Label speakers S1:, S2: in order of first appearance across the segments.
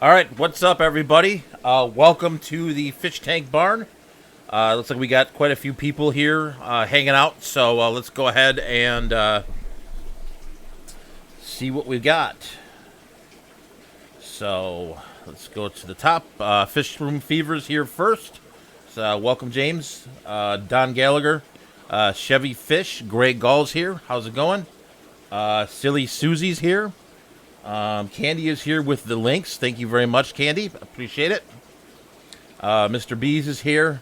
S1: All right, what's up, everybody? Welcome to the fish tank barn. Looks like we got quite a few people here hanging out, so let's go ahead and see what we've got. So let's go to the top. Fish Room Fever's here first. So welcome, James. Don Gallagher, Chevy Fish, Greg Gall's here. How's it going? Silly Susie's here. Candy is here with the links. Thank you very much, Candy. Appreciate it. Mr. Bees is here.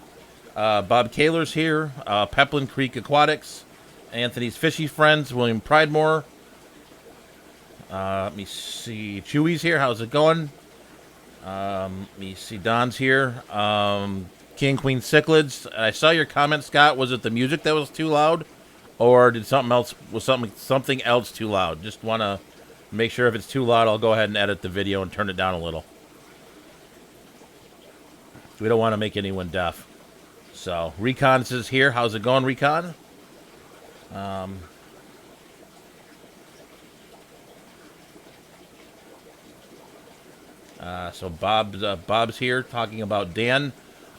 S1: Bob Kaler's here. Peplin Creek Aquatics. Anthony's Fishy Friends. William Pridemore. Let me see. Chewy's here. How's it going? Let me see. Don's here. King Queen Cichlids. I saw your comment, Scott. Was it the music that was too loud, or did something else? Was something else too loud? Just want to make sure if it's too loud, I'll go ahead and edit the video and turn it down a little. We don't want to make anyone deaf. So, Recon's is here. How's it going, Recon? So Bob's here talking about Dan.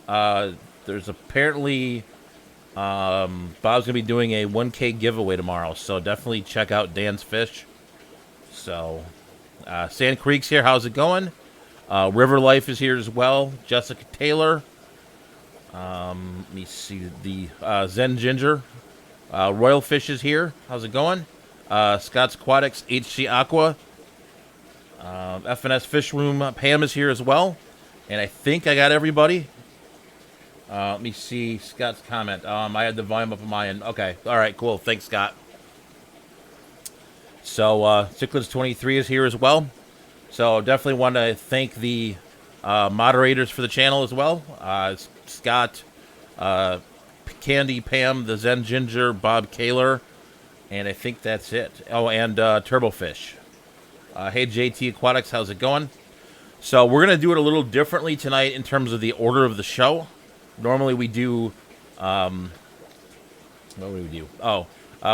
S1: There's apparently Bob's gonna be doing a 1K giveaway tomorrow, so definitely check out Dan's Fish. So, Sand Creek's here. How's it going? River Life is here as well. Jessica Taylor. Let me see the Zen Ginger. Royal Fish is here. How's it going? Scott's Aquatics, HC Aqua. FNS Fish Room. Pam is here as well. And I think I got everybody. Let me see Scott's comment. I had the volume up on my end. Okay. All right, cool. Thanks, Scott. So, Cichlids23 is here as well. So, definitely want to thank the moderators for the channel as well. Scott, Candy, Pam, the Zen Ginger, Bob Kaler, and I think that's it. Oh, and Turbofish. Hey, JT Aquatics, how's it going? So, we're going to do it a little differently tonight in terms of the order of the show. Normally, we do... what do we do? Oh,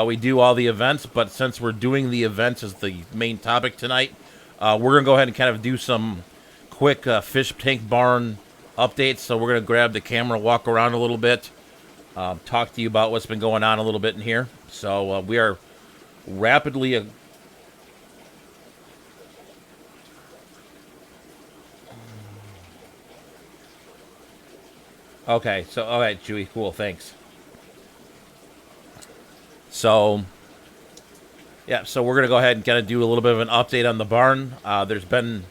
S1: we do all the events, but since we're doing the events as the main topic tonight, we're going to go ahead and kind of do some quick fish tank barn updates. So we're going to grab the camera, walk around a little bit, talk to you about what's been going on a little bit in here. So we are rapidly... Okay, so, all right, Chewy, cool, thanks. So, yeah, so we're going to go ahead and kind of do a little bit of an update on the barn. There's been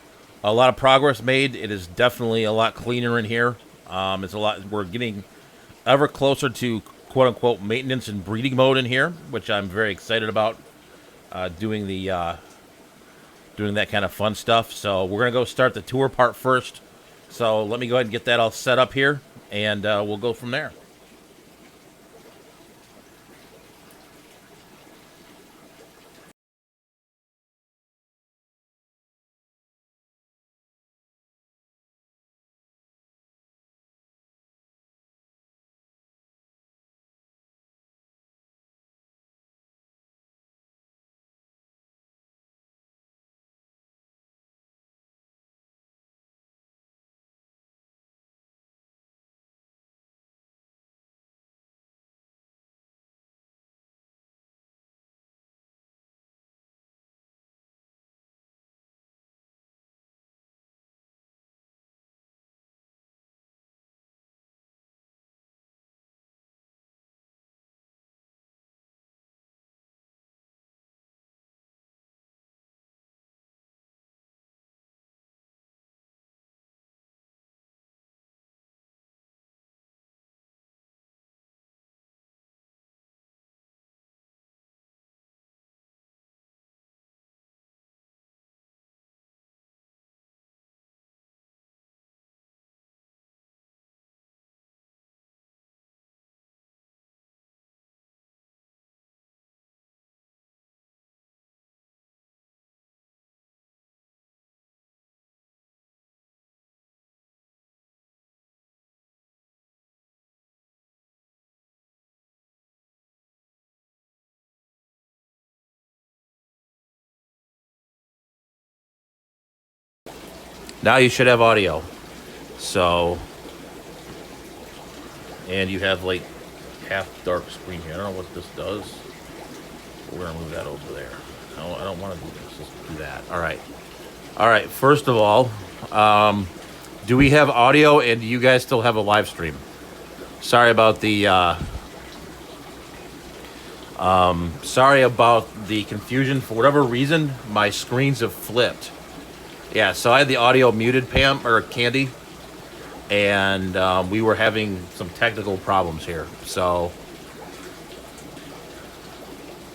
S1: a lot of progress made. It is definitely a lot cleaner in here. It's a lot. We're getting ever closer to quote unquote maintenance and breeding mode in here, which I'm very excited about. Doing that kind of fun stuff. So we're gonna go start the tour part first. So let me go ahead and get that all set up here, and we'll go from there. Now you should have audio. So, and you have like half dark screen here. I don't know what this does. We're gonna move that over there. No, I don't want to do this. Let's do that. All right. All right. First of all, do we have audio, and do you guys still have a live stream? Sorry about the confusion. For whatever reason, my screens have flipped. Yeah, so I had the audio muted, Pam, or Candy, and we were having some technical problems here. So,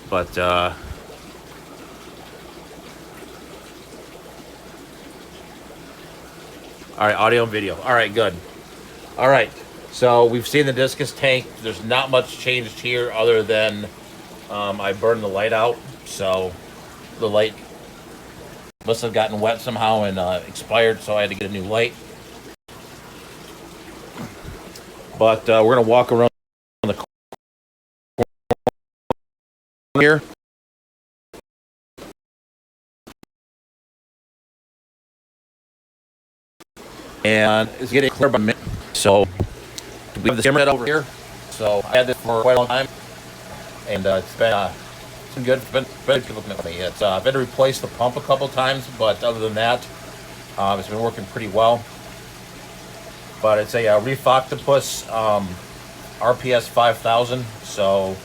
S1: but all right, audio and video. All right, good. All right, so we've seen the discus tank. There's not much changed here other than I burned the light out, so the light must have gotten wet somehow and expired, so I had to get a new light. But we're going to walk around the corner here. And it's getting clear by minute. So we have the simmer over here. So I had this for quite a long time. And it's been good. It's been good looking at me. It's I've had to replace the pump a couple times, but other than that, it's been working pretty well. But it's a Reef Octopus RPS 5000, so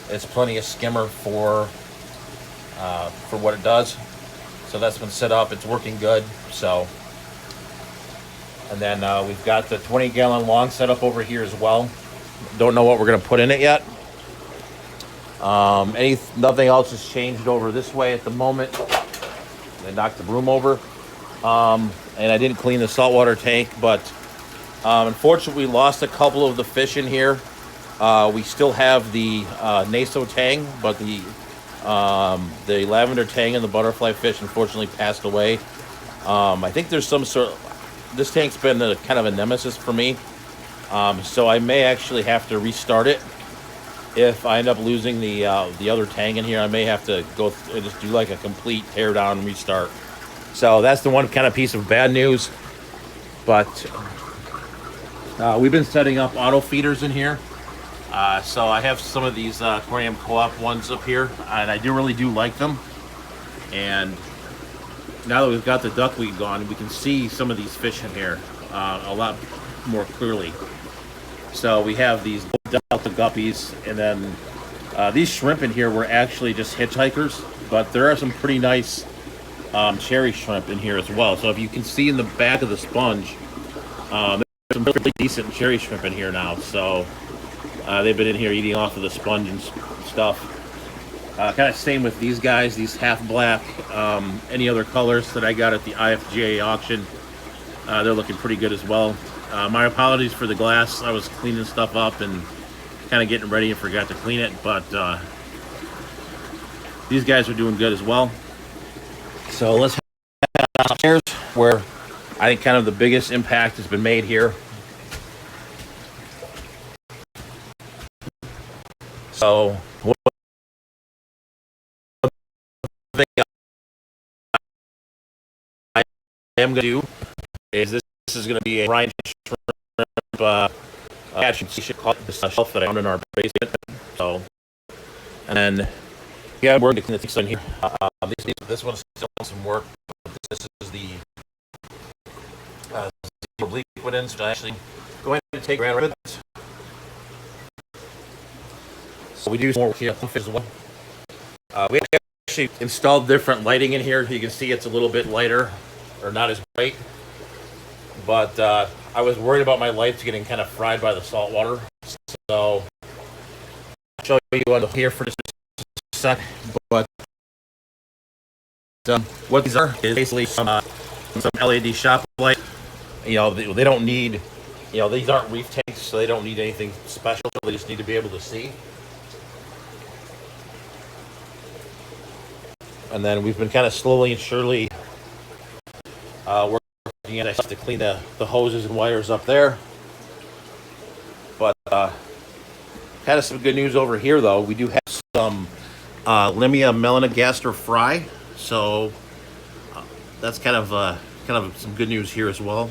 S1: it's plenty of skimmer for what it does. So that's been set up. It's working good. So, and then we've got the 20-gallon long set up over here as well. Don't know what we're gonna put in it yet. Nothing else has changed over this way at the moment. I knocked the broom over, and I didn't clean the saltwater tank, but unfortunately we lost a couple of the fish in here. We still have the Naso tang, but the lavender tang and the butterfly fish unfortunately passed away. I think there's some sort of, this tank's been kind of a nemesis for me, so I may actually have to restart it. If I end up losing the other tang in here, I may have to go and just do like a complete tear down and restart. So that's the one kind of piece of bad news. But we've been setting up auto feeders in here. So I have some of these aquarium co-op ones up here, and I really do like them. And now that we've got the duckweed gone, we can see some of these fish in here a lot more clearly. So we have these Delta guppies, and then these shrimp in here were actually just hitchhikers, but there are some pretty nice cherry shrimp in here as well. So if you can see in the back of the sponge, there's some really decent cherry shrimp in here now. So they've been in here eating off of the sponge and stuff. Kind of same with these guys, these half black, any other colors that I got at the IFGA auction. They're looking pretty good as well. My apologies for the glass. I was cleaning stuff up and kind of getting ready and forgot to clean it, but these guys are doing good as well. So let's head downstairs where I think kind of the biggest impact has been made here. So what I am going to do is this is going to be a brine shrimp catch. You should call it the shelf that I found in our basement. So, and then yeah, we're going to clean the things in here. This one still needs some work. This is the oblique liquids, which I actually going to take Grand Rapids. So we do some more work here as well. We actually installed different lighting in here. You can see it's a little bit lighter, or not as bright. But I was worried about my lights getting kind of fried by the salt water. So I'll show you on here for just a sec. But what these are is basically some LED shop light. You know, they don't need, you know, these aren't reef tanks, so they don't need anything special. They just need to be able to see. And then we've been kind of slowly and surely working at it to clean the hoses and wires up there. But kind of some good news over here, though. We do have some Limia melanogaster fry. So that's kind of kind of some good news here as well.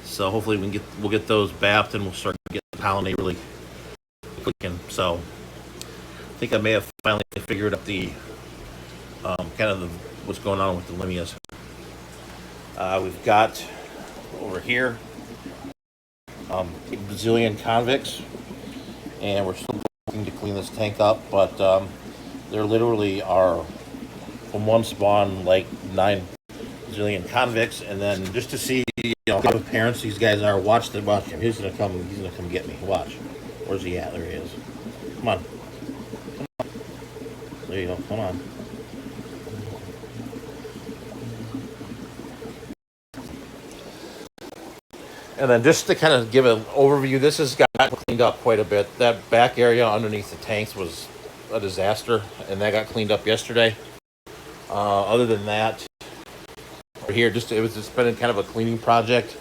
S1: So hopefully we'll get those bapped and we'll start getting pollinate really clicking. So I think I may have finally figured out the what's going on with the limias. We've got over here Brazilian convicts, and we're still looking to clean this tank up, but there literally are from one spawn like 9 Brazilian convicts, and then just to see how parents these guys are, watch him. He's gonna come get me. Watch. Where's he at? There he is. Come on. There you go. Come on. And then just to kind of give an overview, this has got cleaned up quite a bit. That back area underneath the tanks was a disaster, and that got cleaned up yesterday. Other than that, over here, it's been kind of a cleaning project.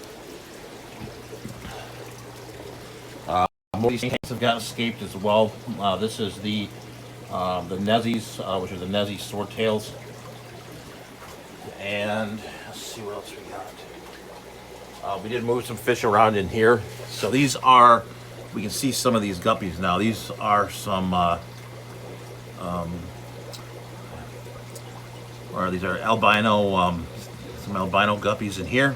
S1: Most of these tanks have got escaped as well. This is the Nezzies, which are the Nezzy swordtails. And let's see what else we got. We did move some fish around in here. So these are, we can see some of these guppies now. These are some, these are albino, some albino guppies in here.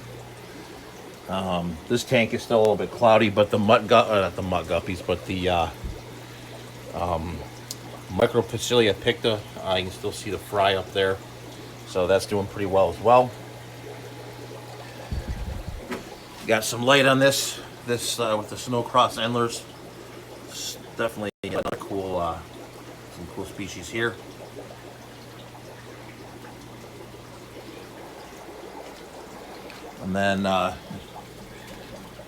S1: This tank is still a little bit cloudy, but the not the mutt guppies, but the Micropicilia picta, you can still see the fry up there. So that's doing pretty well as well. Got some light on this with the snow cross endlers. It's definitely another cool, some cool species here. And then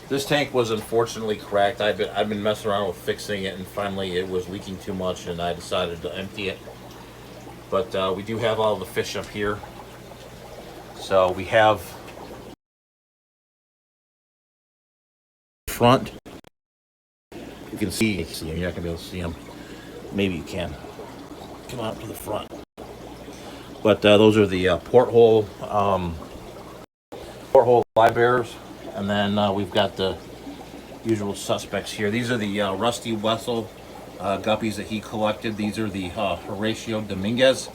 S1: this tank was unfortunately cracked. I've been messing around with fixing it, and finally it was leaking too much, and I decided to empty it. But we do have all the fish up here. So we have front. You can see them. You're not gonna be able to see them. Maybe you can. Come out to the front. But those are the porthole live bearers, and then we've got the usual suspects here. These are the Rusty Wessel guppies that he collected. These are the Horatio Dominguez.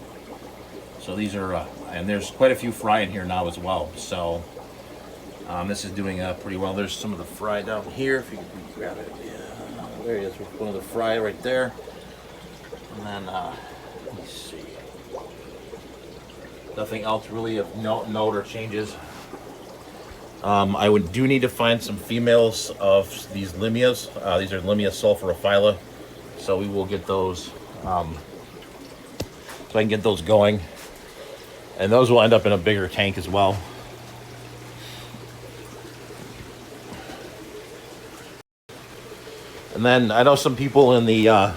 S1: So these are, and there's quite a few fry in here now as well. So this is doing pretty well. There's some of the fry down here. If you can grab it, yeah, there he is. One of the fry right there. And then let me see. Nothing else really of note or changes. I do need to find some females of these limias. These are Limia sulphurophylla, so we will get those. So I can get those going, and those will end up in a bigger tank as well. And then I know some people in the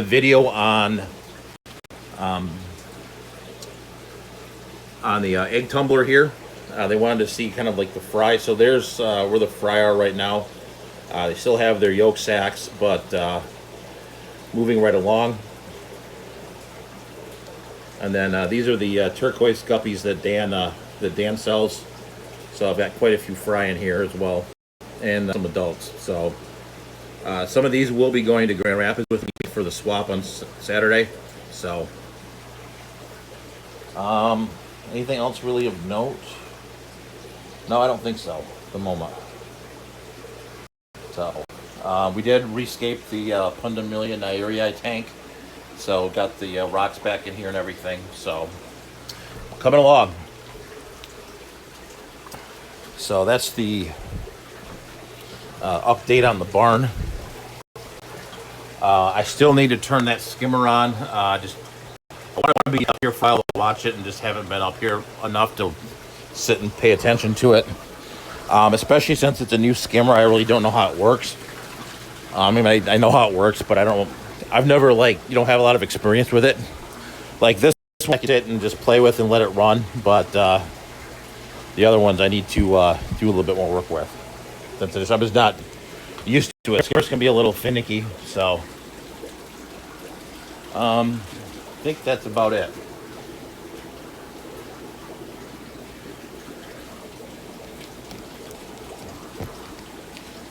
S1: video on the egg tumbler here, they wanted to see kind of like the fry. So there's where the fry are right now. They still have their yolk sacs, but moving right along. And then these are the turquoise guppies that Dan sells. So I've got quite a few fry in here as well, and some adults. So some of these will be going to Grand Rapids with me for the swap on Saturday. So anything else really of note? No, I don't think so at the moment. So we did rescape the Pundamilia Nairi tank. So got the rocks back in here and everything. So coming along. So that's the update on the barn. I still need to turn that skimmer on. Just I want to be up here for a while to watch it, and just haven't been up here enough to sit and pay attention to it. Especially since it's a new skimmer, I really don't know how it works. I mean, I know how it works, but I've never have a lot of experience with it. Like this one, I can sit and just play with and let it run, but the other ones I need to do a little bit more work with. Since I'm just not used to it. Skimmers can be a little finicky, so I think that's about it.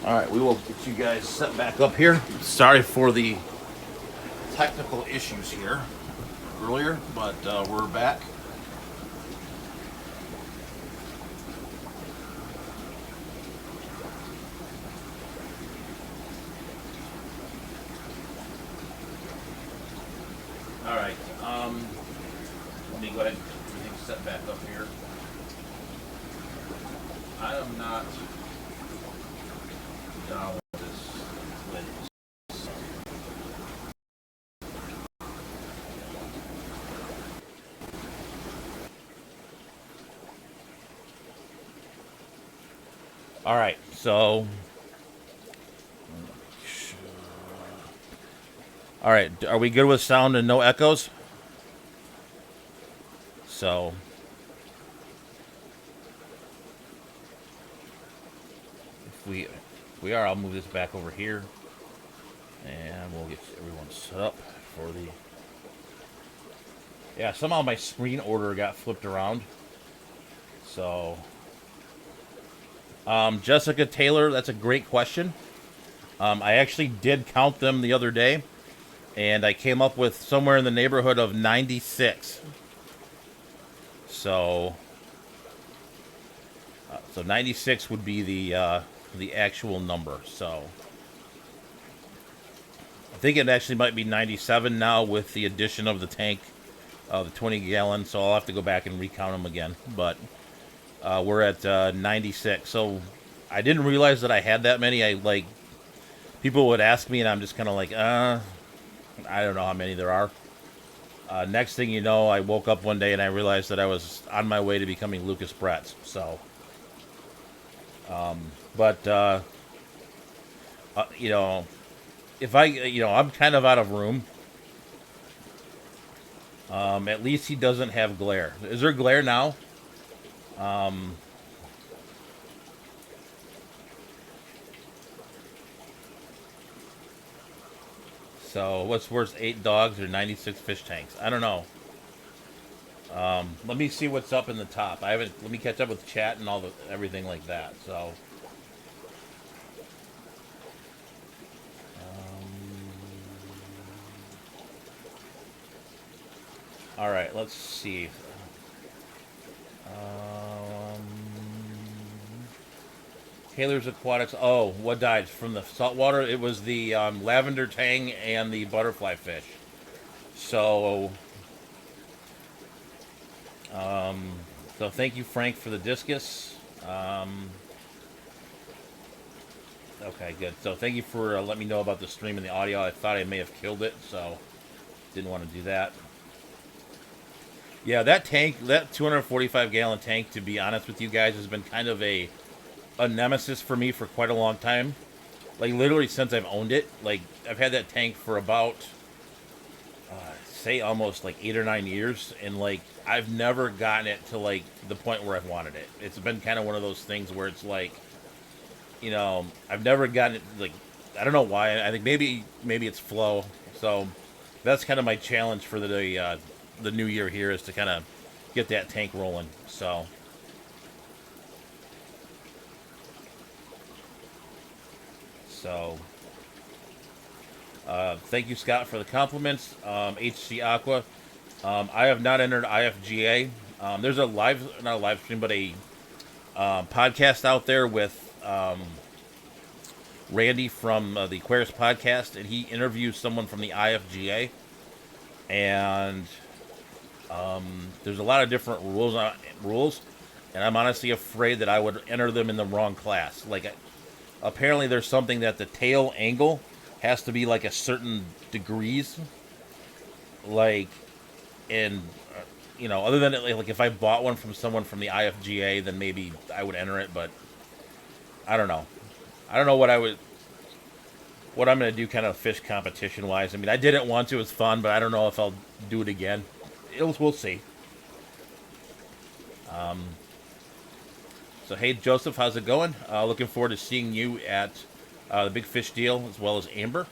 S1: All right, we will get you guys set back up here. Sorry for the technical issues here earlier, but we're back. All right, let me go ahead and get everything set back up here. I am not down with this. All right, so. All right, are we good with sound and no echoes? So. If we are, I'll move this back over here. And we'll get everyone set up for the... Yeah, somehow my screen order got flipped around. So... Jessica Taylor, that's a great question. I actually did count them the other day. And I came up with somewhere in the neighborhood of 96. So 96 would be the actual number. So I think it actually might be 97 now with the addition of the tank, the 20 gallon. So I'll have to go back and recount them again. But we're at 96. So I didn't realize that I had that many. People would ask me, and I'm just kind of like, I don't know how many there are. Next thing you know, I woke up one day and I realized that I was on my way to becoming Lucas Bretz. So, if I'm kind of out of room. At least he doesn't have glare. Is there glare now? So what's worse, 8 dogs or 96 fish tanks? I don't know. Let me see what's up in the top. Let me catch up with chat and everything like that. So. All right, let's see. Taylor's Aquatics. Oh, what died from the saltwater? It was the lavender tang and the butterfly fish. So, so thank you, Frank, for the discus. Okay, good. So thank you for letting me know about the stream and the audio. I thought I may have killed it, so didn't want to do that. Yeah, that tank, that 245 gallon tank, to be honest with you guys, has been kind of a nemesis for me for quite a long time. Like, literally since I've owned it. Like, I've had that tank for about, say, almost like 8 or 9 years. And, like, I've never gotten it to, like, the point where I've wanted it. It's been kind of one of those things where it's like, I've never gotten it, like, I don't know why. I think maybe it's flow. So, that's kind of my challenge for the new year here, is to kind of get that tank rolling. So... thank you, Scott, for the compliments. HC Aqua. I have not entered IFGA. There's not a live stream, but a podcast out there with Randy from the Aquarius podcast, and he interviews someone from the IFGA. And there's a lot of different rules, and I'm honestly afraid that I would enter them in the wrong class. Like, apparently there's something that the tail angle has to be like a certain degrees. Like, and, other than, like, if I bought one from someone from the IFGA, then maybe I would enter it, but I don't know. I don't know what I'm going to do kind of fish competition-wise. I mean, I didn't want to. It was fun, but I don't know if I'll do it again. We'll see. So, hey, Joseph, how's it going? Looking forward to seeing you at the Big Fish Deal, as well as Amber.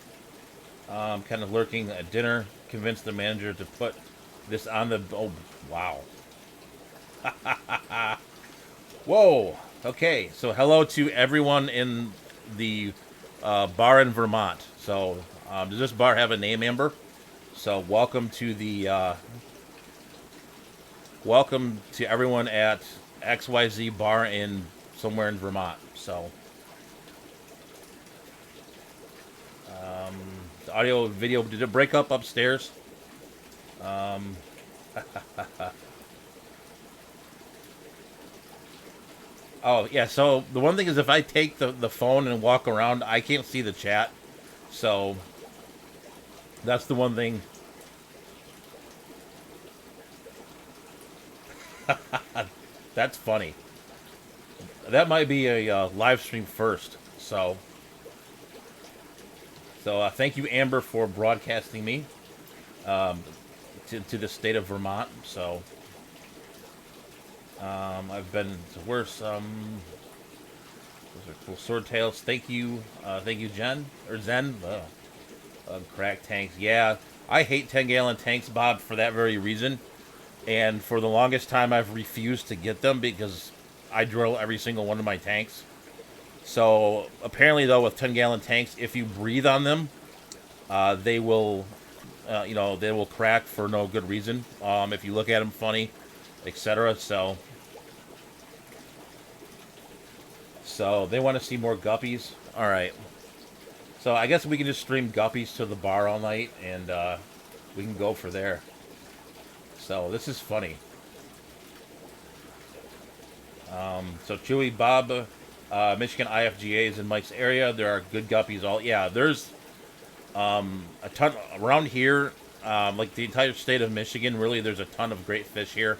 S1: Kind of lurking at dinner. Convinced the manager to put this on the... Oh, wow. Whoa. Okay, so hello to everyone in the bar in Vermont. So, does this bar have a name, Amber? So, welcome to everyone at XYZ Bar in somewhere in Vermont. So, the audio video, did it break up upstairs? Oh, yeah. So, the one thing is if I take the phone and walk around, I can't see the chat. So, that's the one thing. That's funny. That might be a live stream first. So thank you, Amber, for broadcasting me to the state of Vermont. So I've been to worse. Those are cool swordtails. Thank you, Jen or Zen. Crack tanks. Yeah, I hate 10-gallon tanks, Bob, for that very reason. And for the longest time, I've refused to get them because I drill every single one of my tanks. So apparently, though, with 10-gallon tanks, if you breathe on them, they will, they will crack for no good reason. If you look at them funny, etc. So they want to see more guppies. All right. So I guess we can just stream guppies to the bar all night, and we can go for there. So this is funny. So Chewy, Bob, Michigan IFGA is in Mike's area. There are good guppies all. Yeah, there's a ton around here. Like the entire state of Michigan, really, there's a ton of great fish here.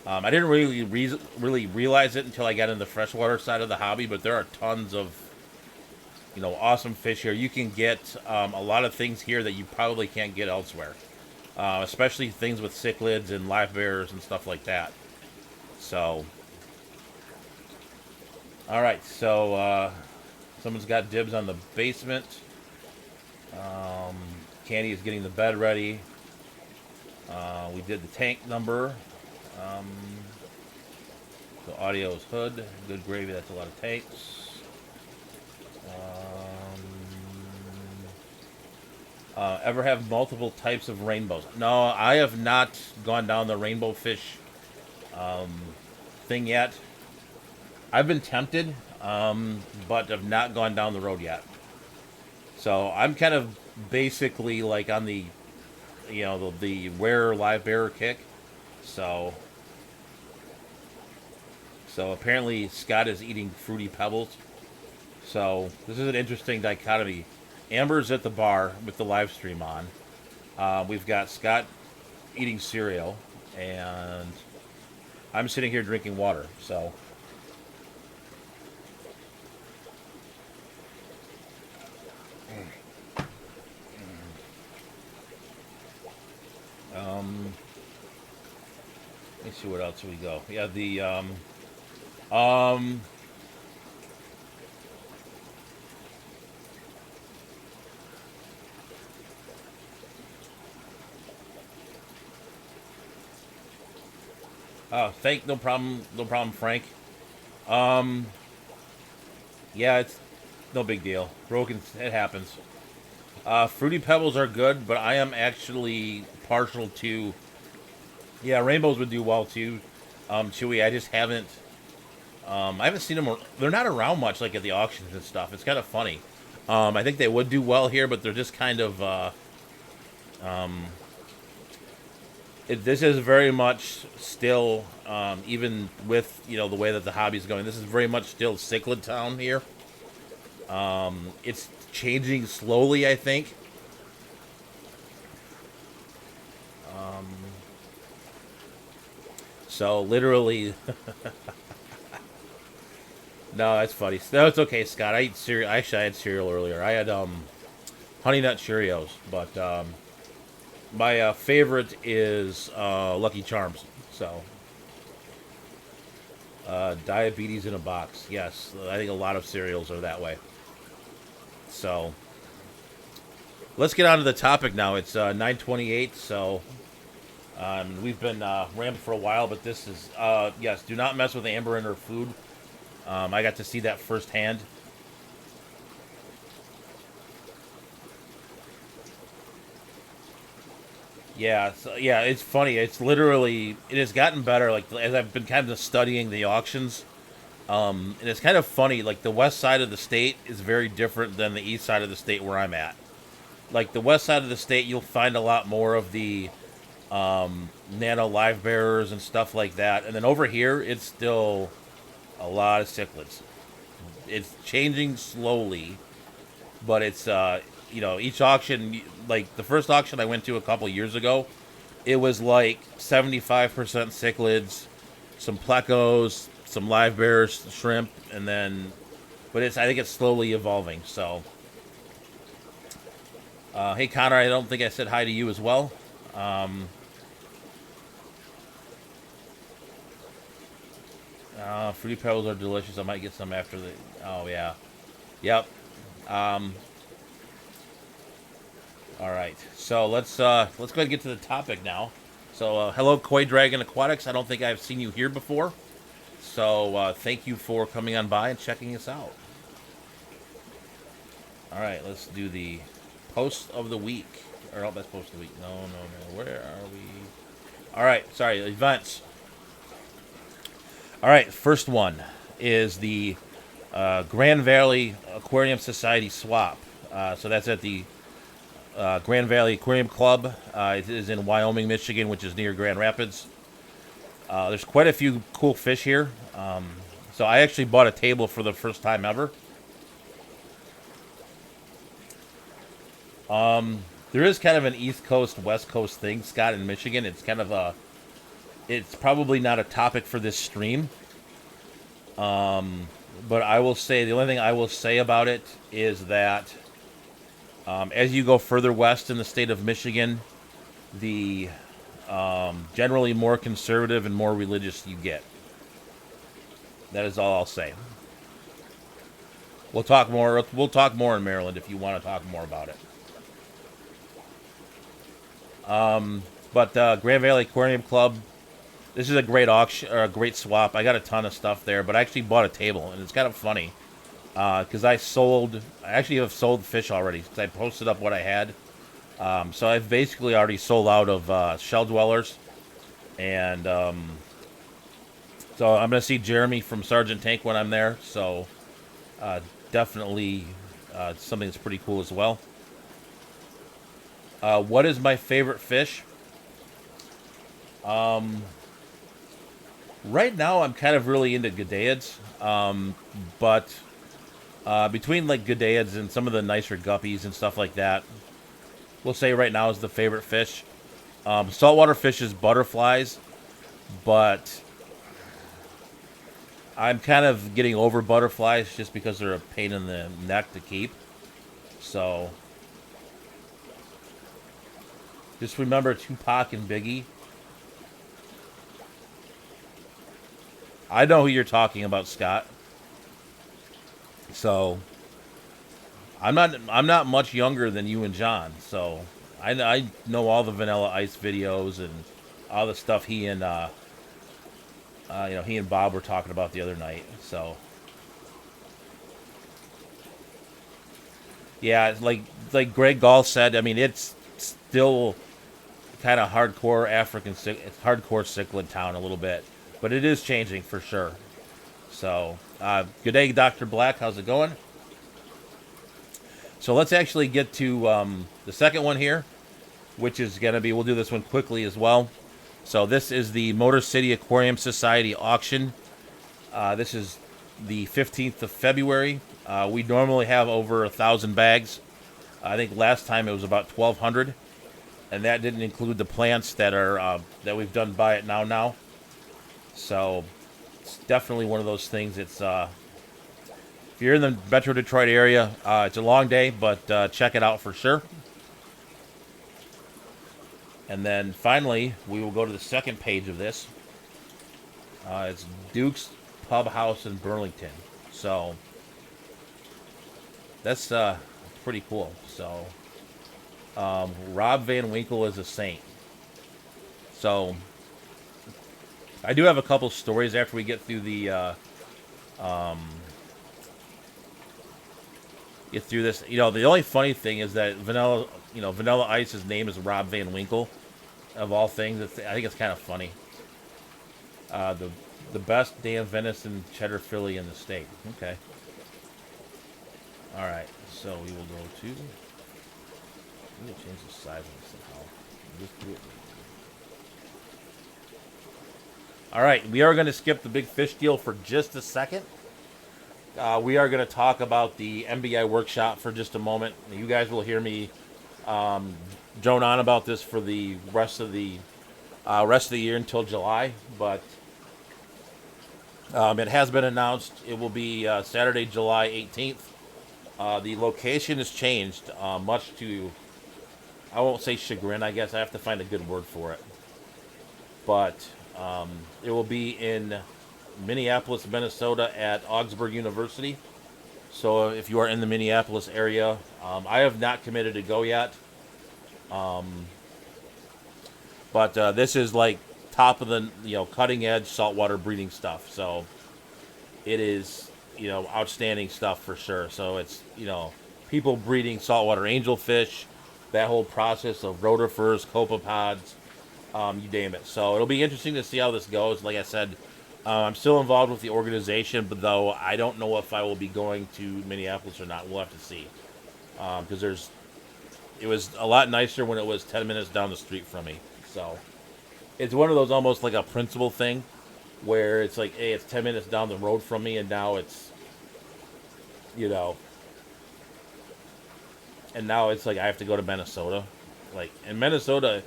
S1: I didn't really realize it until I got into the freshwater side of the hobby, but there are tons of awesome fish here. You can get a lot of things here that you probably can't get elsewhere. Especially things with cichlids and live bearers and stuff like that. So, all right. So, someone's got dibs on the basement. Candy is getting the bed ready. We did the tank number. The audio is hood. Good gravy. That's a lot of tanks. Ever have multiple types of rainbows? No, I have not gone down the rainbow fish thing yet. I've been tempted, but have not gone down the road yet. So I'm kind of basically like on the, the rare live bearer kick. So apparently Scott is eating Fruity Pebbles. So this is an interesting dichotomy. Amber's at the bar with the live stream on. We've got Scott eating cereal, and I'm sitting here drinking water. So, let me see what else we go. Yeah, no problem, Frank. Yeah, it's no big deal. Broken, it happens. Fruity Pebbles are good, but I am actually partial to. Yeah, rainbows would do well too. Chewy, I just haven't. I haven't seen them. They're not around much, like at the auctions and stuff. It's kind of funny. I think they would do well here, but they're just kind of. This is very much still, even with the way that the hobby's going. This is very much still cichlid town here. It's changing slowly, I think. So literally, no, that's funny. No, it's okay, Scott. I eat cereal. Actually, I had cereal earlier. I had Honey Nut Cheerios, but my favorite is Lucky Charms. So, diabetes in a box. Yes, I think a lot of cereals are that way. So, let's get on to the topic now. It's 9:28. So, we've been rammed for a while, but this is yes. Do not mess with Amber and her food. I got to see that firsthand. Yeah, it's funny. It's literally it has gotten better. Like as I've been kind of studying the auctions, and it's kind of funny. Like the west side of the state is very different than the east side of the state where I'm at. Like the west side of the state, you'll find a lot more of the nano live bearers and stuff like that. And then over here, it's still a lot of cichlids. It's changing slowly, but it's each auction, like the first auction I went to a couple years ago, it was like 75% cichlids, some plecos, some live bears, shrimp, and then, but I think it's slowly evolving. So, hey Connor, I don't think I said hi to you as well. Um, Fruity Pebbles are delicious. I might get some after the. Oh yeah, yep. Um, all right, so let's go ahead and get to the topic now. So hello, Koi Dragon Aquatics. I don't think I've seen you here before. So thank you for coming on by and checking us out. All right, let's do the post of the week. Or no, that's post of the week. No, no, no. Where are we? All right, sorry, events. All right, first one is the Grand Valley Aquarium Society swap. So that's at the Grand Valley Aquarium Club. It is in Wyoming, Michigan, which is near Grand Rapids. There's quite a few cool fish here. So I actually bought a table for the first time ever. There is kind of an East Coast, West Coast thing, Scott, in Michigan. It's kind of it's probably not a topic for this stream. But I will say, the only thing I will say about it is that as you go further west in the state of Michigan, the generally more conservative and more religious you get. That is all I'll say. We'll talk more. We'll talk more in Maryland if you want to talk more about it. But Grand Valley Aquarium Club, this is a great auction or a great swap. I got a ton of stuff there, but I actually bought a table, and it's kind of funny because I actually have sold fish already because I posted up what I had. So I've basically already sold out of shell dwellers, and so I'm gonna see Jeremy from Sergeant Tank when I'm there. So definitely something that's pretty cool as well. What is my favorite fish? Right now, I'm kind of really into Gadeids, but between like Gadeids and some of the nicer guppies and stuff like that, we'll say right now is the favorite fish. Saltwater fish is butterflies, but I'm kind of getting over butterflies just because they're a pain in the neck to keep. So just remember Tupac and Biggie. I know who you're talking about, Scott. So I'm not much younger than you and John. So I know all the Vanilla Ice videos and all the stuff he and he and Bob were talking about the other night. So yeah, like Greg Gall said. I mean, it's still kind of hardcore it's hardcore cichlid town a little bit. But it is changing for sure. So, good day, Dr. Black. How's it going? So let's actually get to the second one here, which is going to be, we'll do this one quickly as well. So this is the Motor City Aquarium Society auction. This is the 15th of February. We normally have over 1,000 bags. I think last time it was about 1,200. And that didn't include the plants that are that we've done buy it now. So it's definitely one of those things. It's if you're in the Metro Detroit area, it's a long day, but check it out for sure. And then finally, we will go to the second page of this. It's Duke's Pub House in Burlington. So that's pretty cool. So Rob Van Winkle is a saint. So I do have a couple stories after we get through the get through this. You know, the only funny thing is that Vanilla Ice's name is Rob Van Winkle, of all things. I think it's kind of funny. The best damn venison cheddar Philly in the state. Okay. All right. So we will go to. We will change the size of it somehow. Just do it. All right. We are going to skip the big fish deal for just a second. We are going to talk about the MBI workshop for just a moment. You guys will hear me drone on about this for the rest of the year until July, but it has been announced. It will be Saturday, July 18th. The location has changed, much to, I won't say chagrin. I guess I have to find a good word for it, but it will be in Minneapolis, Minnesota at Augsburg University. So if you are in the Minneapolis area, I have not committed to go yet. But this is like top of the cutting edge saltwater breeding stuff. So it is outstanding stuff for sure. So it's people breeding saltwater angelfish, that whole process of rotifers, copepods, you name it. So it'll be interesting to see how this goes. Like I said, I'm still involved with the organization, but though I don't know if I will be going to Minneapolis or not. We'll have to see. Because it was a lot nicer when it was 10 minutes down the street from me. So it's one of those almost like a principal thing where it's like, hey, it's 10 minutes down the road from me, and now it's, and now it's like I have to go to Minnesota. Like, and Minnesota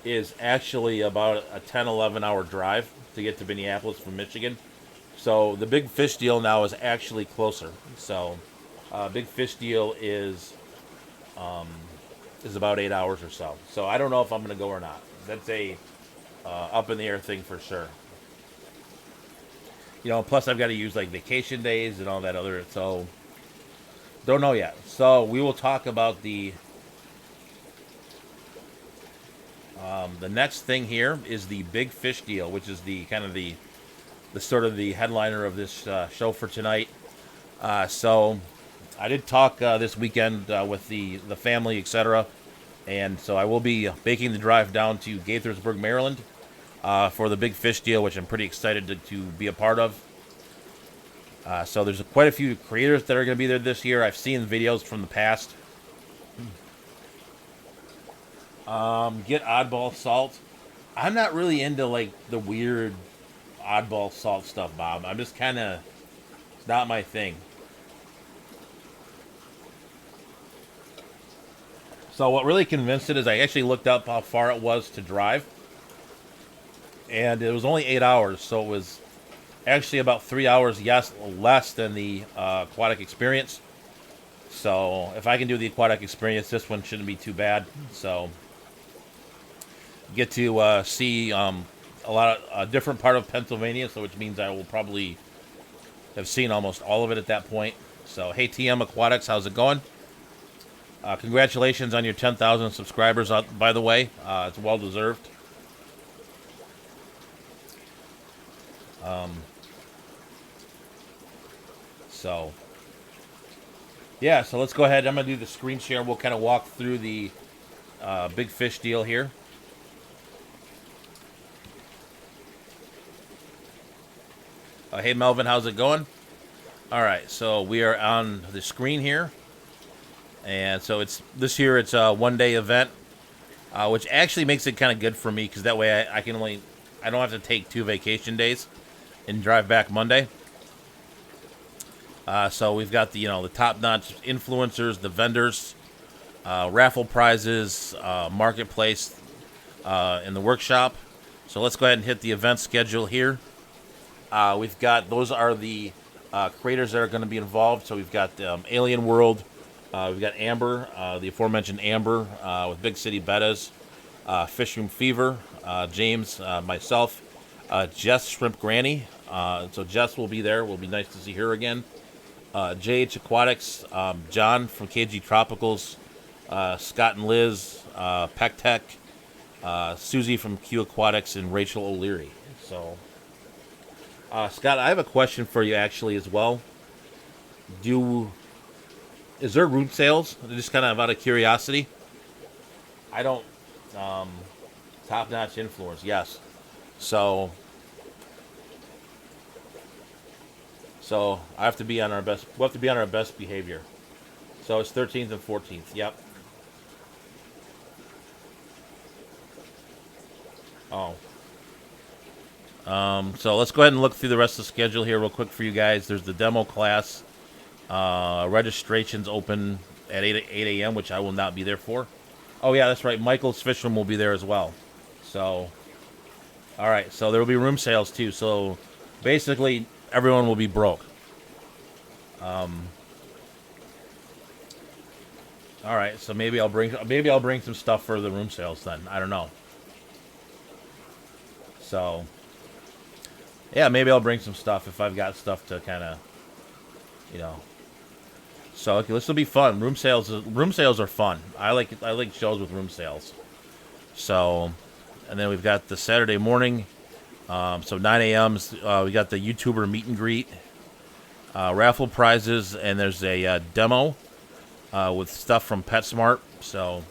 S1: is actually about a 10, 11 hour drive to get to Minneapolis from Michigan. So the big fish deal now is actually closer. So big fish deal is about 8 hours or so. So I don't know if I'm going to go or not. That's a up in the air thing for sure. Plus I've got to use like vacation days and all that other. So don't know yet. So we will talk about the next thing here is the big fish deal, which is the kind of the sort of the headliner of this show for tonight. So I did talk this weekend with the family, etc. And so I will be making the drive down to Gaithersburg, Maryland for the big fish deal, which I'm pretty excited to be a part of. So there's quite a few creators that are going to be there this year. I've seen videos from the past. Get oddball salt. I'm not really into like the weird oddball salt stuff, Bob. I'm just kind of, it's not my thing. So what really convinced it is I actually looked up how far it was to drive, and it was only 8 hours, so it was actually about 3 hours, less than the aquatic experience. So if I can do the aquatic experience, this one shouldn't be too bad. So get to see a different part of Pennsylvania, so which means I will probably have seen almost all of it at that point. So hey, TM Aquatics, how's it going? Congratulations on your 10,000 subscribers, by the way. It's well deserved. So yeah, so let's go ahead. I'm going to do the screen share. We'll kind of walk through the big fish deal here. Hey, Melvin, how's it going? All right, so we are on the screen here. And so this year it's a one-day event, which actually makes it kind of good for me because that way I don't have to take 2 vacation days and drive back Monday. So we've got the top-notch influencers, the vendors, raffle prizes, marketplace, in the workshop. So let's go ahead and hit the event schedule here. We've got, those are the creators that are going to be involved. So we've got Alien World. We've got Amber, the aforementioned Amber, with Big City Bettas, Fish Room Fever, James, myself, Jess Shrimp Granny. So Jess will be there. Will be nice to see her again. JH Aquatics, John from KG Tropicals, Scott and Liz, Peck Tech, Susie from Q Aquatics, and Rachel O'Leary. So, Scott, I have a question for you actually as well. Is there root sales? Just kind of out of curiosity. I don't. Top-notch influence, yes. So, so I have to be on our best. We'll have to be on our best behavior. So it's 13th and 14th. Yep. Oh. So let's go ahead and look through the rest of the schedule here real quick for you guys. There's the demo class. Registration's open at 8 a.m., which I will not be there for. Oh, yeah, that's right. Michael's Fishroom will be there as well. So, all right. So there will be room sales, too. So basically, everyone will be broke. All right. So maybe I'll bring some stuff for the room sales then. I don't know. So, yeah, maybe I'll bring some stuff if I've got stuff to kind of, you know. So okay, this will be fun. Room sales are fun. I like shows with room sales. So, and then we've got the Saturday morning. So 9 a.m. We got the YouTuber meet and greet, raffle prizes, and there's a demo with stuff from PetSmart. So.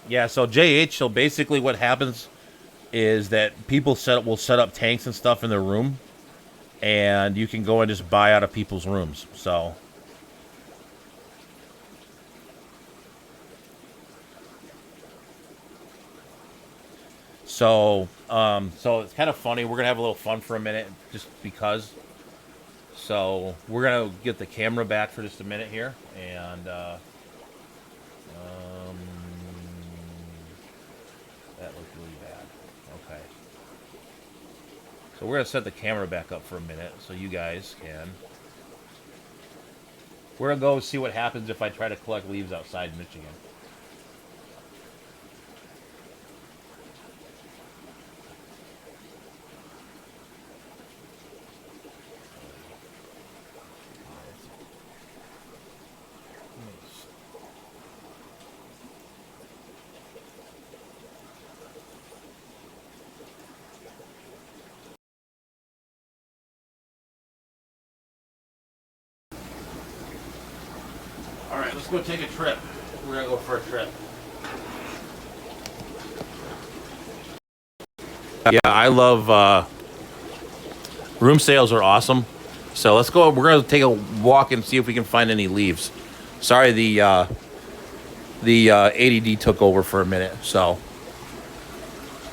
S1: Yeah, so JH, so basically what happens is that people will set up tanks and stuff in their room, and you can go and just buy out of people's rooms. So so it's kind of funny. We're gonna have a little fun for a minute, just because. So we're gonna get the camera back for just a minute here, and that looked really bad. Okay. So we're going to set the camera back up for a minute so you guys can. We're going to go see what happens if I try to collect leaves outside Michigan. Alright, let's go take a trip. We're going to go for a trip. Yeah, I love room sales are awesome. So let's go. We're going to take a walk and see if we can find any leaves. Sorry, the ADD took over for a minute. So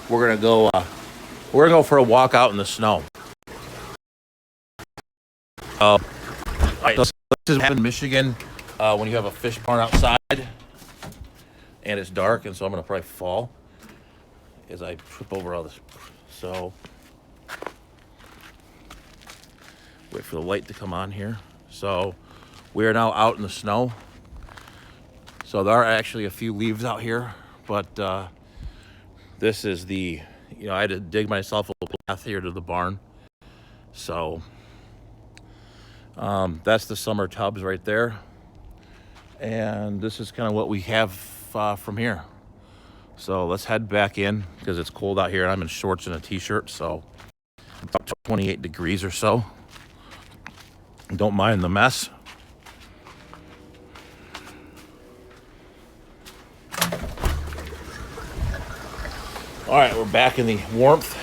S1: we're going to go for a walk out in the snow. All right, so this is in Michigan when you have a fish pond outside and it's dark, and so I'm going to probably fall as I trip over all this. So wait for the light to come on here. So we are now out in the snow. So there are actually a few leaves out here, but this is the, I had to dig myself a path here to the barn. So that's the summer tubs right there. And this is kind of what we have from here. So let's head back in because it's cold out here and I'm in shorts and a t-shirt. So about 28 degrees or so. Don't mind the mess. All right, we're back in the warmth.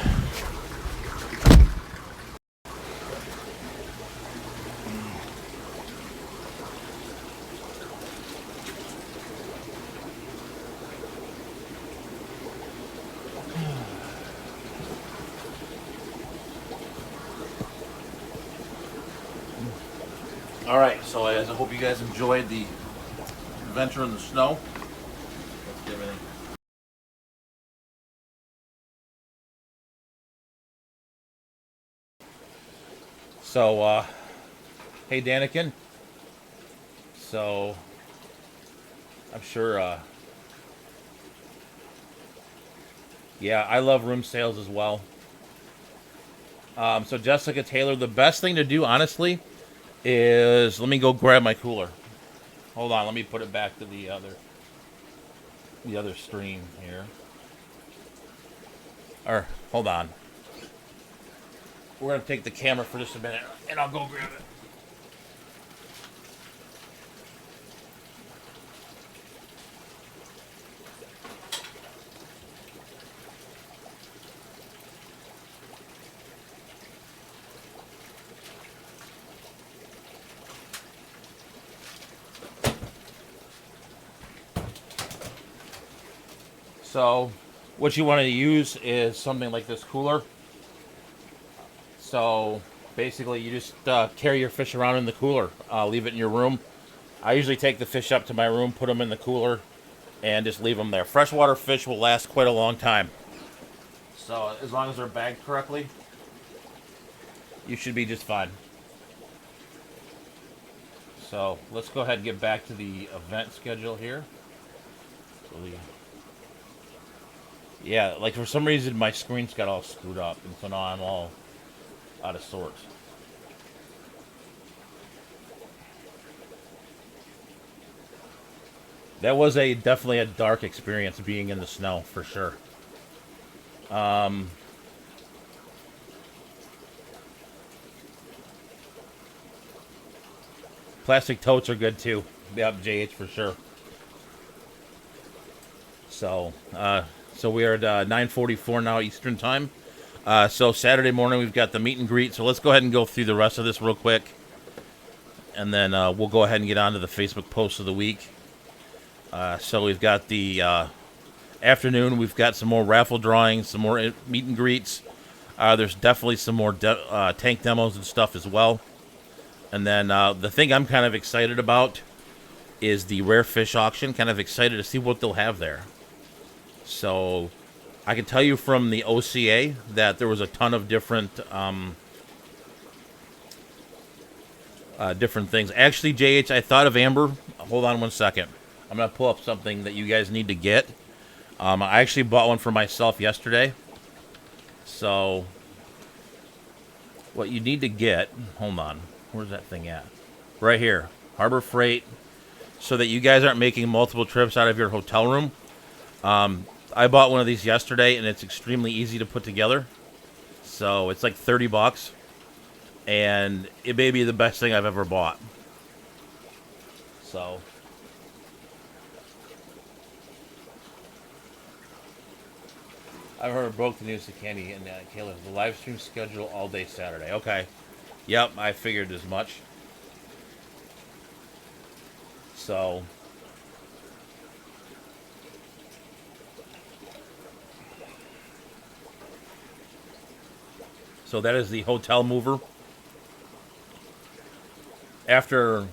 S1: All right, so I hope you guys enjoyed the adventure in the snow. Let's get everything. So, hey, Danikin. So, I'm sure, yeah, I love room sales as well. So, Jessica Taylor, the best thing to do, honestly, is let me go grab my cooler. Hold on, let me put it back to the other stream here. Or, hold on. We're going to take the camera for just a minute, and I'll go grab it. So what you want to use is something like this cooler. So basically you just carry your fish around in the cooler. Leave it in your room. I usually take the fish up to my room, put them in the cooler, and just leave them there. Freshwater fish will last quite a long time. So as long as they're bagged correctly, you should be just fine. So let's go ahead and get back to the event schedule here. So yeah, like for some reason my screen's got all screwed up, and so now I'm all out of sorts. That was definitely a dark experience being in the snow for sure. Plastic totes are good too. Yep, JH for sure. So we are at 9:44 now Eastern time. So Saturday morning we've got the meet and greet. So let's go ahead and go through the rest of this real quick, and then we'll go ahead and get on to the Facebook post of the week. So we've got the afternoon. We've got some more raffle drawings, some more meet and greets. There's definitely some more tank demos and stuff as well. And then the thing I'm kind of excited about is the rare fish auction. Kind of excited to see what they'll have there. So I can tell you from the OCA that there was a ton of different different things. Actually, JH, I thought of Amber. Hold on one second. I'm going to pull up something that you guys need to get. I actually bought one for myself yesterday. So what you need to get, hold on. Where's that thing at? Right here. Harbor Freight. So that you guys aren't making multiple trips out of your hotel room. I bought one of these yesterday, and it's extremely easy to put together. So it's like $30. And it may be the best thing I've ever bought. So I've heard broke the news to Candy and Kayla. The live stream schedule all day Saturday. Okay. Yep, I figured as much. So that is the hotel mover. After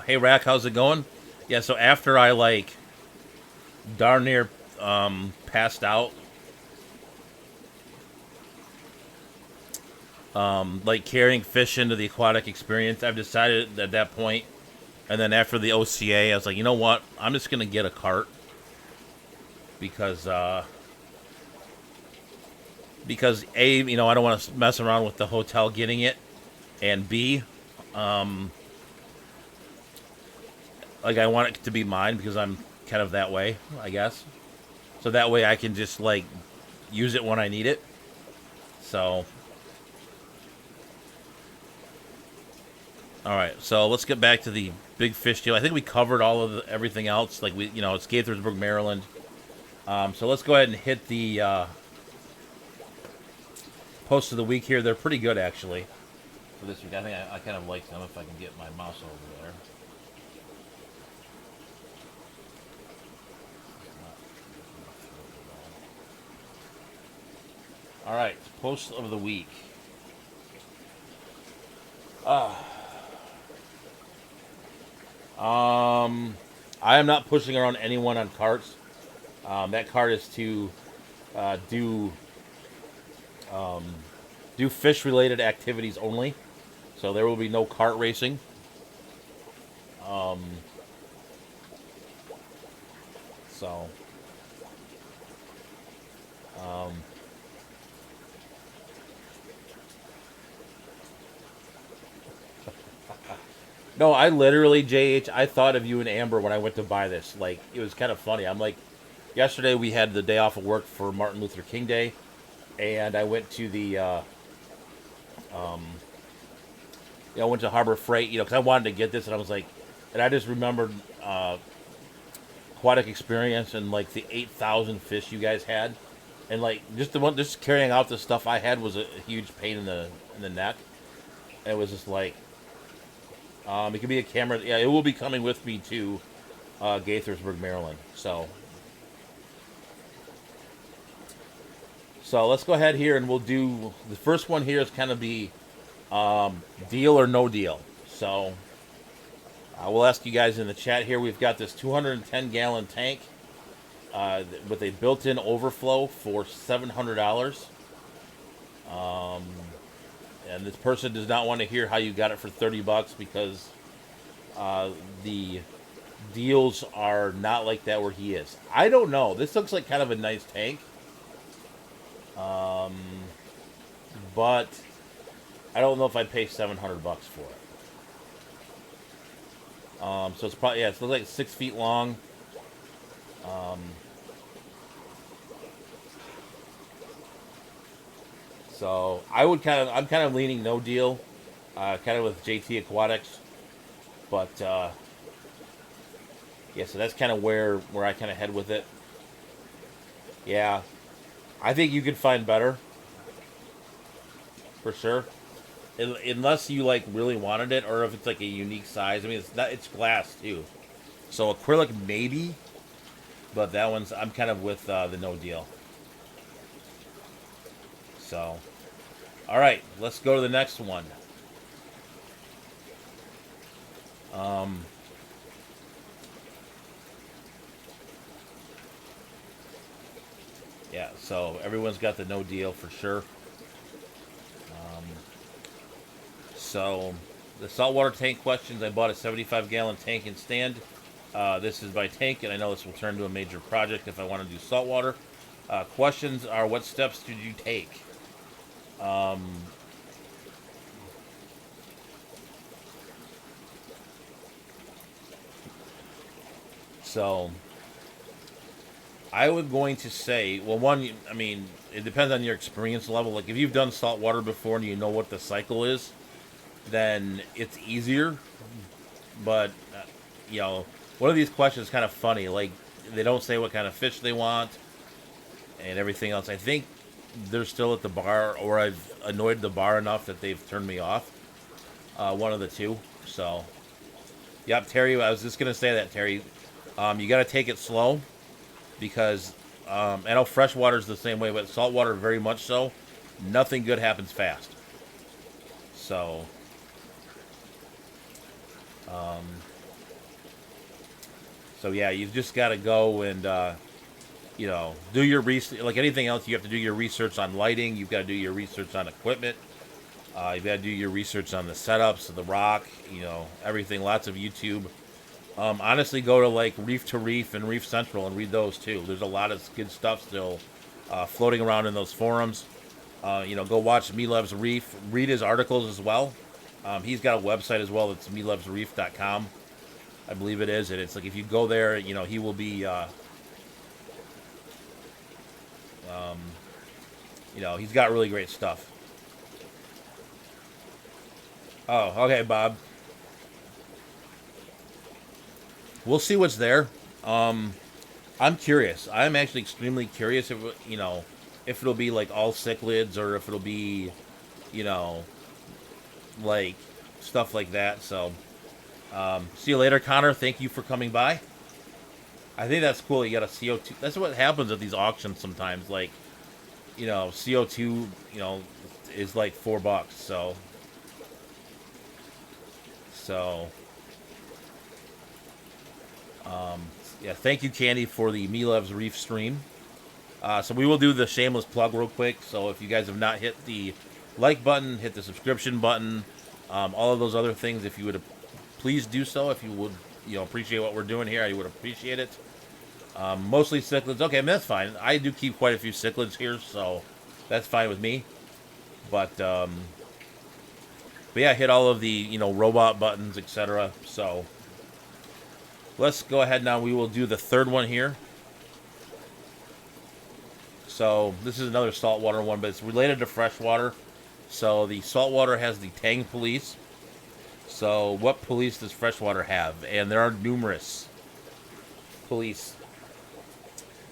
S1: hey Rack, how's it going? Yeah, so after I like darn near passed out, like carrying fish into the aquatic experience, I've decided at that point, and then after the OCA, I was like, you know what? I'm just gonna get a cart because A, you know, I don't want to mess around with the hotel getting it, and B, like I want it to be mine because I'm kind of that way, I guess. So that way I can just like use it when I need it. So all right, so let's get back to the big fish deal. I think we covered all of everything else. Like we, you know, it's Gaithersburg, Maryland. So let's go ahead and hit the post of the week here. They're pretty good actually for this week. I think I kind of like them if I can get my mouse over there. All right, post of the week. I am not pushing around anyone on carts. That cart is to do fish-related activities only. So there will be no kart racing. So no, I literally, JH, I thought of you and Amber when I went to buy this. Like, it was kind of funny. I'm like, yesterday we had the day off of work for Martin Luther King Day, and I went to the, I went to Harbor Freight, because I wanted to get this, and I was like, and I just remembered aquatic experience and like the 8,000 fish you guys had, and like just carrying out the stuff I had was a huge pain in the neck. And it was just like, it could be a camera. Yeah, it will be coming with me to Gaithersburg, Maryland. So let's go ahead here and we'll do the first one here is kind of be deal or no deal. So we'll ask you guys in the chat here. We've got this 210-gallon tank with a built-in overflow for $700. And this person does not want to hear how you got it for $30 because the deals are not like that where he is. I don't know. This looks like kind of a nice tank. But I don't know if I'd pay $700 for it. So it's probably, yeah, it looks like 6 feet long. So I'm kind of leaning no deal, kind of with JT Aquatics, but yeah, so that's kind of where I kind of head with it. Yeah, I think you could find better, for sure, unless you like really wanted it, or if it's like a unique size. I mean, it's glass too, so acrylic maybe, but that one's I'm kind of with the no deal. So, all right, let's go to the next one. Yeah, so everyone's got the no deal for sure. So the saltwater tank questions. I bought a 75-gallon tank and stand. This is my tank, and I know this will turn into a major project if I want to do saltwater. Questions are: what steps did you take? So I was going to say, well, one, I mean, it depends on your experience level. Like if you've done saltwater before and you know what the cycle is, then it's easier. But you know, one of these questions is kind of funny. Like they don't say what kind of fish they want and everything else. I think they're still at the bar, or I've annoyed the bar enough that they've turned me off. One of the two. So, yep, Terry. I was just gonna say that, Terry. You got to take it slow because I know freshwater is the same way, but saltwater very much so. Nothing good happens fast. So, so yeah, you've just got to go and you know, do your research. Like anything else, you have to do your research on lighting. You've got to do your research on equipment. You've got to do your research on the setups of the rock. You know, everything. Lots of YouTube. Honestly, go to like Reef to Reef and Reef Central and read those too. There's a lot of good stuff still floating around in those forums. You know, go watch Me Loves Reef. Read his articles as well. He's got a website as well. It's melovesreef.com. I believe it is. And it's like if you go there, you know, he will be, you know, he's got really great stuff. Oh, okay, Bob. We'll see what's there. I'm curious. I'm actually extremely curious if you know if it'll be like all cichlids or if it'll be, you know, like stuff like that. So, see you later, Connor. Thank you for coming by. I think that's cool. You got a CO2. That's what happens at these auctions sometimes. Like, you know, CO2, you know, is like $4. So. Yeah, thank you, Candy, for the Me Loves Reef stream. So we will do the shameless plug real quick. So if you guys have not hit the like button, hit the subscription button, all of those other things, if you would please do so. If you would, you know, appreciate what we're doing here, I would appreciate it. Mostly cichlids. Okay, I mean, that's fine. I do keep quite a few cichlids here, so that's fine with me. But yeah, hit all of the, you know, robot buttons, etc. So let's go ahead now. We will do the third one here. So this is another saltwater one, but it's related to freshwater. So the saltwater has the tang police. So what police does freshwater have? And there are numerous police.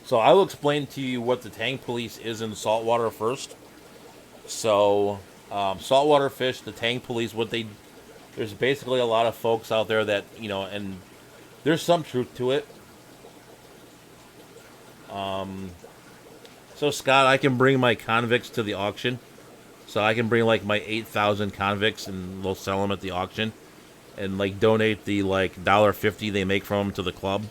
S1: So I will explain to you what the tang police is in saltwater first. So saltwater fish, the tang police, there's basically a lot of folks out there that, you know, and There's some truth to it. So Scott, I can bring my convicts to the auction. So I can bring like my 8,000 convicts and they'll sell them at the auction, and like donate the like $1.50 they make from them to the club.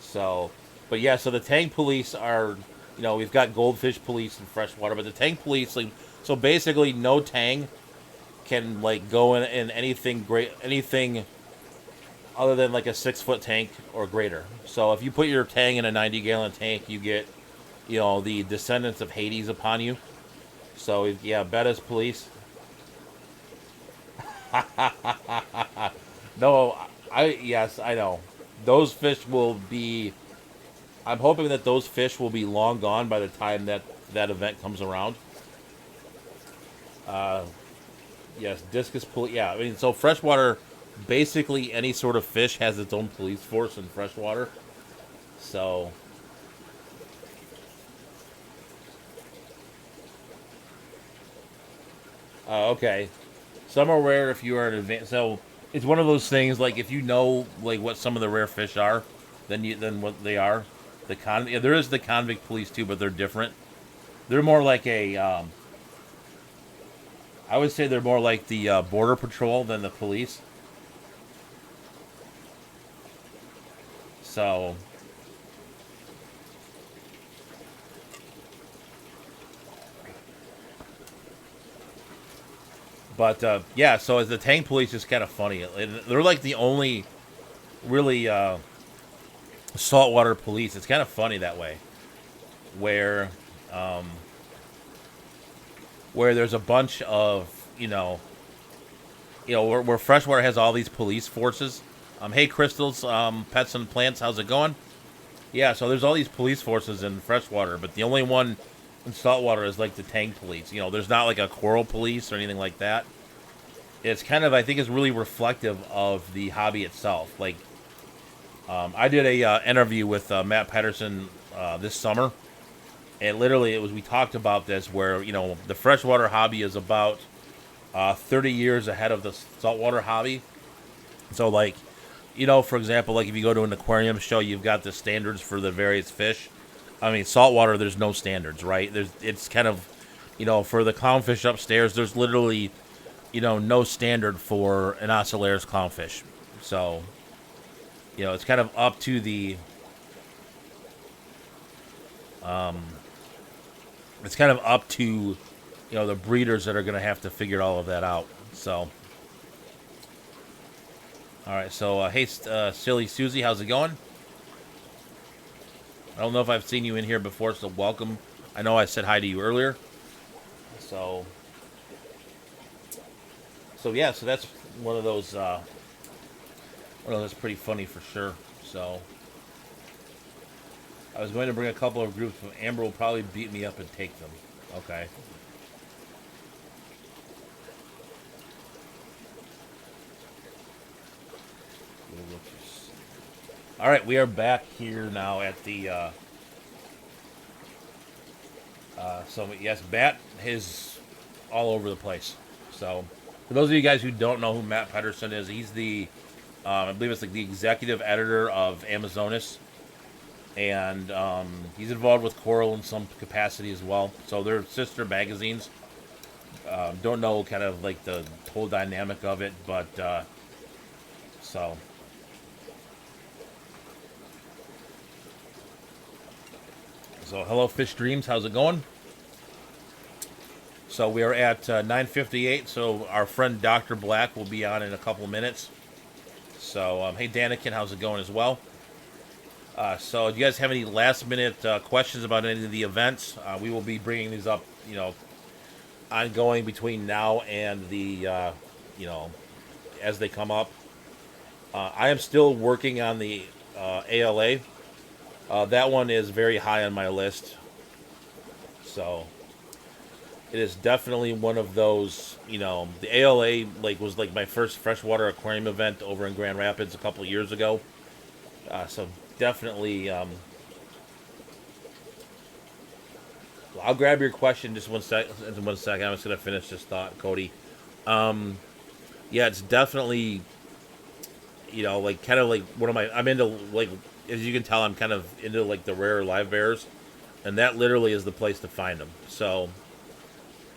S1: So, but yeah, so the tank police are, we've got goldfish police and freshwater, but the tank police, like, so basically, no tang can like go in anything great, anything other than like a 6 foot tank or greater. So if you put your tang in a 90-gallon tank, you get, the descendants of Hades upon you. So yeah, Betta's police. No, yes, I know. Those fish will be. I'm hoping that those fish will be long gone by the time that event comes around. Yes, discus police. Yeah, I mean, so freshwater, basically any sort of fish has its own police force in freshwater. So, okay. Some are rare if you are an advanced. So it's one of those things. Like if you know like what some of the rare fish are, then what they are. Yeah, there is the convict police too, but they're different. They're more like a. I would say they're more like the border patrol than the police. So, but yeah, so as the tank police is kind of funny. They're like the only really saltwater police. It's kind of funny that way, where um, where there's a bunch of where freshwater has all these police forces. Hey, Crystals, Pets and Plants, how's it going? Yeah, so there's all these police forces in freshwater, but the only one in saltwater is like the tank police. There's not like a coral police or anything like that. It's kind of, I think, is really reflective of the hobby itself. Like, I did a interview with Matt Patterson this summer, and literally we talked about this where the freshwater hobby is about 30 years ahead of the saltwater hobby. So like, for example, like if you go to an aquarium show, you've got the standards for the various fish. I mean, saltwater, there's no standards, right? It's kind of, for the clownfish upstairs, there's literally, no standard for an Ocellaris clownfish. So, it's kind of up to it's kind of up to, the breeders that are going to have to figure all of that out. So, all right. So, hey, Silly Susie, how's it going? I don't know if I've seen you in here before, so welcome. I know I said hi to you earlier. So yeah, so that's one of those. That's pretty funny for sure. So I was going to bring a couple of groups, but Amber will probably beat me up and take them. Okay. All right, we are back here now at the. So yes, Bat is all over the place. So for those of you guys who don't know who Matt Pedersen is, he's the, I believe it's like the executive editor of Amazonas, and he's involved with Coral in some capacity as well. So they're sister magazines. Don't know kind of like the whole dynamic of it, but so. So hello, Fish Dreams. How's it going? So we are at 9:58. So our friend Dr. Black will be on in a couple of minutes. So hey, Danikin, how's it going as well? So do you guys have any last minute questions about any of the events? We will be bringing these up, ongoing between now and the, as they come up. I am still working on the ALA. That one is very high on my list. So it is definitely one of those, the ALA was like my first freshwater aquarium event over in Grand Rapids a couple of years ago. So definitely I'll grab your question just one sec. In 1 second, I'm just gonna finish this thought, Cody. Yeah, it's definitely like kind of like one of my. I'm into like as you can tell, I'm kind of into like the rare live bears, and that literally is the place to find them. So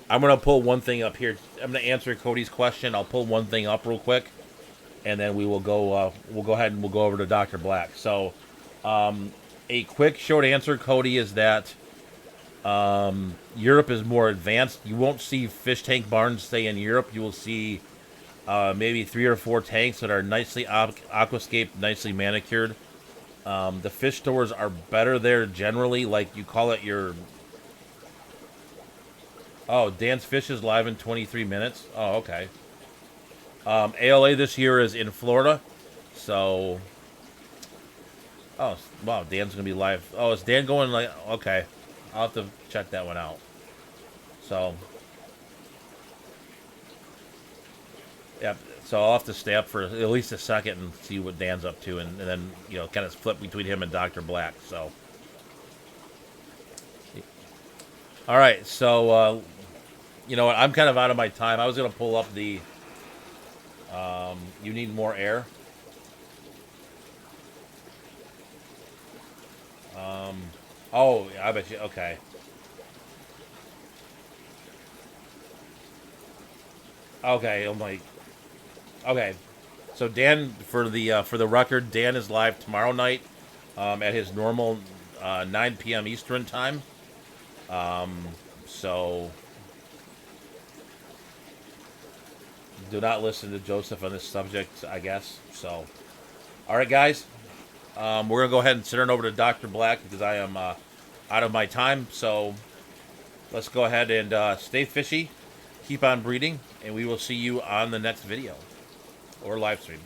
S1: I'm gonna pull one thing up here. I'm gonna answer Cody's question. I'll pull one thing up real quick, and then we will go. We'll go ahead and we'll go over to Dr. Black. So, a quick short answer, Cody, is that Europe is more advanced. You won't see fish tank barns stay in Europe. You will see maybe 3 or 4 tanks that are nicely aquascaped, nicely manicured. The fish stores are better there generally. Like you call it your. Oh, Dan's Fish is live in 23 minutes. Oh, okay. ALA this year is in Florida, so. Oh wow, Dan's gonna be live. Oh, is Dan going like? Okay, I'll have to check that one out. So. Yeah, so I'll have to stay up for at least a second and see what Dan's up to, and then kind of flip between him and Dr. Black. So, all right, so you know what? I'm kind of out of my time. I was gonna pull up the. You need more air. Oh, I bet you. Okay. Okay, I'm like, okay. So Dan, for the record, Dan is live tomorrow night, at his normal 9 p.m. Eastern time. So do not listen to Joseph on this subject, I guess. So, all right, guys, we're gonna go ahead and turn it over to Dr. Black because I am out of my time. So let's go ahead and stay fishy, keep on breeding, and we will see you on the next video or live stream.